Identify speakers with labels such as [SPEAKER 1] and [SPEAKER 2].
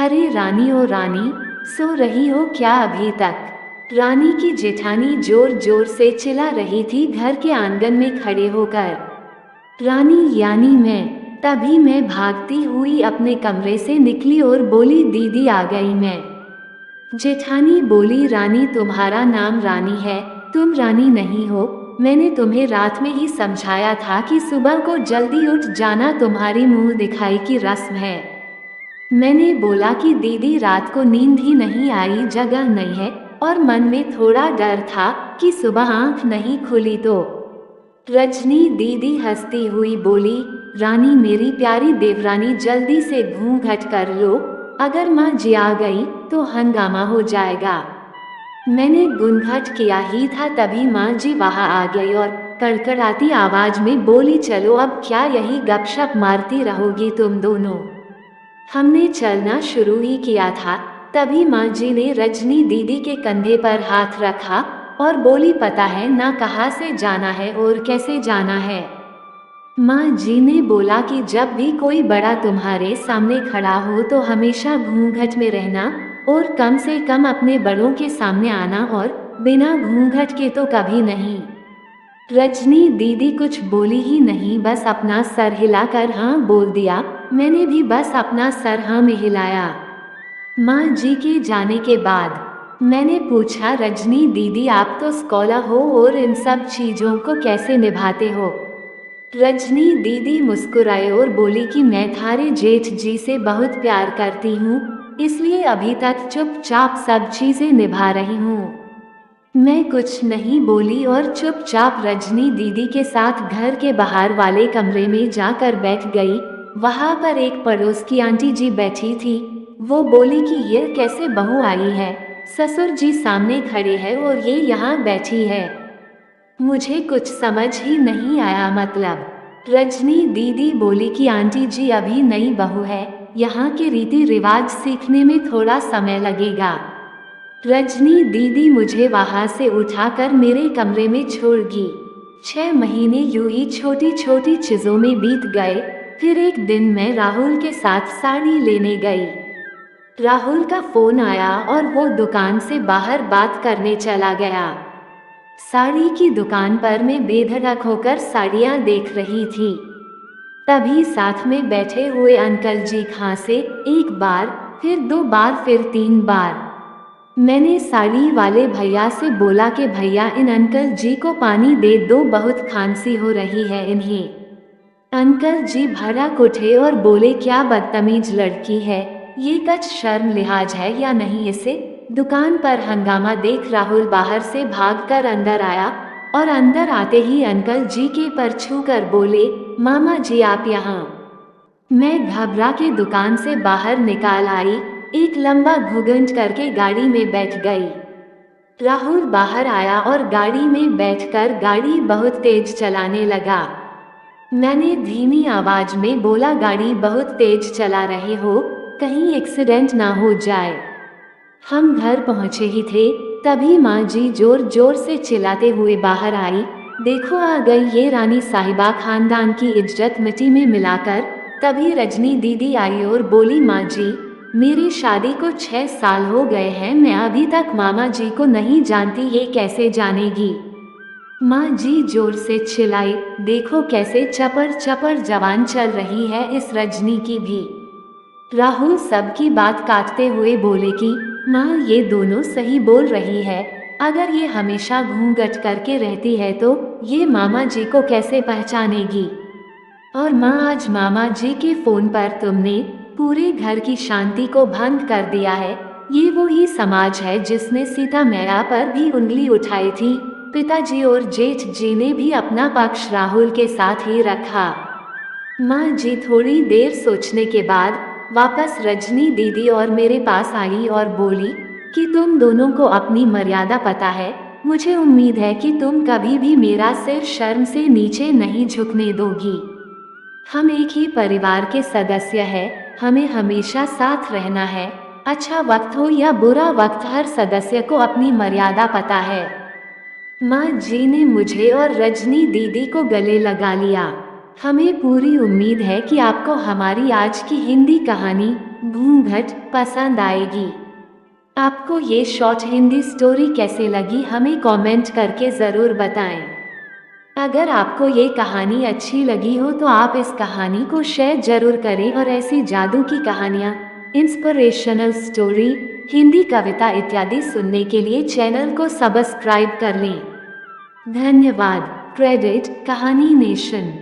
[SPEAKER 1] अरे रानी ओ रानी, सो रही हो क्या अभी तक? रानी की जेठानी जोर जोर से चिल्ला रही थी घर के आंगन में खड़े होकर। रानी यानी मैं, तभी मैं भागती हुई अपने कमरे से निकली और बोली दीदी आ गई मैं। जेठानी बोली रानी तुम्हारा नाम रानी है, तुम रानी नहीं हो। मैंने तुम्हें रात में ही समझाया था कि सुबह को जल्दी उठ जाना तुम्हारी मुंह दिखाई की रस्म है। मैंने बोला कि दीदी रात को नींद ही नहीं आई, जगह नहीं है, और मन में थोड़ा डर था कि सुबह आंख नहीं खुली तो। रजनी दीदी हंसती हुई बोली, रानी मेरी प्यारी देवरानी जल्दी से घूंघट कर लो, अगर माँ जी आ गई तो हंगामा हो जाएगा। मैंने घूंघट किया ही था तभी माँ जी वहां आ गई और कड़कड़ाती आवाज में बोली चलो अब क्या यही गपशप मारती रहोगी तुम दोनों। हमने चलना शुरू ही किया था, तभी माँ जी ने रजनी दीदी के कंधे पर हाथ रखा और बोली पता है ना कहाँ से जाना है और कैसे जाना है। माँ जी ने बोला कि जब भी कोई बड़ा तुम्हारे सामने खड़ा हो तो हमेशा घूंघट में रहना और कम से कम अपने बड़ों के सामने आना और बिना घूंघट के तो कभी नहीं। रजनी दीदी कुछ बोली ही नहीं, बस अपना सर हिलाकर हाँ बोल दिया। मैंने भी बस अपना सर हाँ में हिलाया। माँ जी के जाने के बाद मैंने पूछा रजनी दीदी आप तो स्कॉलर हो और इन सब चीजों को कैसे निभाते हो। रजनी दीदी मुस्कुराए और बोली कि मैं थारे जेठ जी से बहुत प्यार करती हूँ, इसलिए अभी तक चुपचाप सब चीजें निभा रही हूँ। मैं कुछ नहीं बोली और चुपचाप रजनी दीदी के साथ घर के बाहर वाले कमरे में जाकर बैठ गई। वहां पर एक पड़ोस की आंटी जी बैठी थी। वो बोली कि ये कैसे बहू आई है, ससुर जी सामने खड़े हैं और ये यहाँ बैठी है। मुझे कुछ समझ ही नहीं आया मतलब। रजनी दीदी बोली कि आंटी जी अभी नई बहू है, यहाँ के रीति रिवाज सीखने में थोड़ा समय लगेगा। रजनी दीदी मुझे वहां से उठाकर मेरे कमरे में छोड़ गई। 6 महीने यूं ही छोटी छोटी चीजों में बीत गए। फिर एक दिन मैं राहुल के साथ साड़ी लेने गई। राहुल का फोन आया और वो दुकान से बाहर बात करने चला गया। साड़ी की दुकान पर मैं बेधड़क होकर साड़ियां देख रही थी। तभी साथ में बैठे हुए अंकल जी खांसे, एक बार, फिर 2 बार, फिर 3 बार। मैंने साड़ी वाले भैया से बोला कि भैया इन अंकल जी को पानी दे दो, बहुत खांसी हो रही है इन्हें। अंकल जी भड़क उठे और बोले क्या बदतमीज लड़की है, ये कुछ शर्म लिहाज है या नहीं इसे। दुकान पर हंगामा देख राहुल बाहर से भागकर अंदर आया और अंदर आते ही अंकल जी के पर छूकर बोले, मामा जी आप यहाँ। मैं घबरा के दुकान से बाहर निकाल आई, एक लंबा घुघंट करके गाड़ी में बैठ गई। राहुल बाहर आया और गाड़ी में बैठकर गाड़ी बहुत तेज चलाने लगा। मैंने धीमी आवाज में बोला गाड़ी बहुत तेज चला रहे हो, कहीं एक्सीडेंट ना हो जाए। हम घर पहुंचे ही थे, तभी माँ जी जोर जोर से चिल्लाते हुए बाहर आई, देखो आ गई ये रानी साहिबा, खानदान की इज्जत मिट्टी में मिलाकर। तभी रजनी दीदी आई और बोली माँ जी, मेरी शादी को 6 साल हो गए हैं, मैं अभी तक मामा जी को नहीं जानती, ये कैसे जानेगी। माँ जी जोर से चिल्लाई, देखो कैसे चपर चपर जवान चल रही है इस रजनी की भी। राहुल सबकी बात काटते हुए बोले कि माँ ये दोनों सही बोल रही है, अगर ये हमेशा घूंघट करके रहती है तो ये मामा जी को कैसे पहचानेगी। और माँ आज मामा जी के फोन पर तुमने पूरे घर की शांति को भंग कर दिया है। ये वो ही समाज है जिसने सीता मैया पर भी उंगली उठाई थी। पिताजी और जेठ जी ने भी अपना पक्ष राहुल के साथ ही रखा। माँ जी थोड़ी देर सोचने के बाद वापस रजनी दीदी और मेरे पास आई और बोली कि तुम दोनों को अपनी मर्यादा पता है, मुझे उम्मीद है कि तुम कभी भी मेरा सिर शर्म से नीचे नहीं झुकने दोगी। हम एक ही परिवार के सदस्य हैं, हमें हमेशा साथ रहना है। अच्छा वक्त हो या बुरा वक्त, हर सदस्य को अपनी मर्यादा पता है। माँ जी ने मुझे और रजनी दीदी को गले लगा लिया। हमें पूरी उम्मीद है कि आपको हमारी आज की हिंदी कहानी घूंघट पसंद आएगी। आपको ये शॉर्ट हिंदी स्टोरी कैसे लगी हमें कमेंट करके ज़रूर बताएं। अगर आपको ये कहानी अच्छी लगी हो तो आप इस कहानी को शेयर जरूर करें और ऐसी जादू की कहानियाँ, इंस्पिरेशनल स्टोरी, हिंदी कविता इत्यादि सुनने के लिए चैनल को सब्सक्राइब कर लें। धन्यवाद। क्रेडिट कहानी नेशन।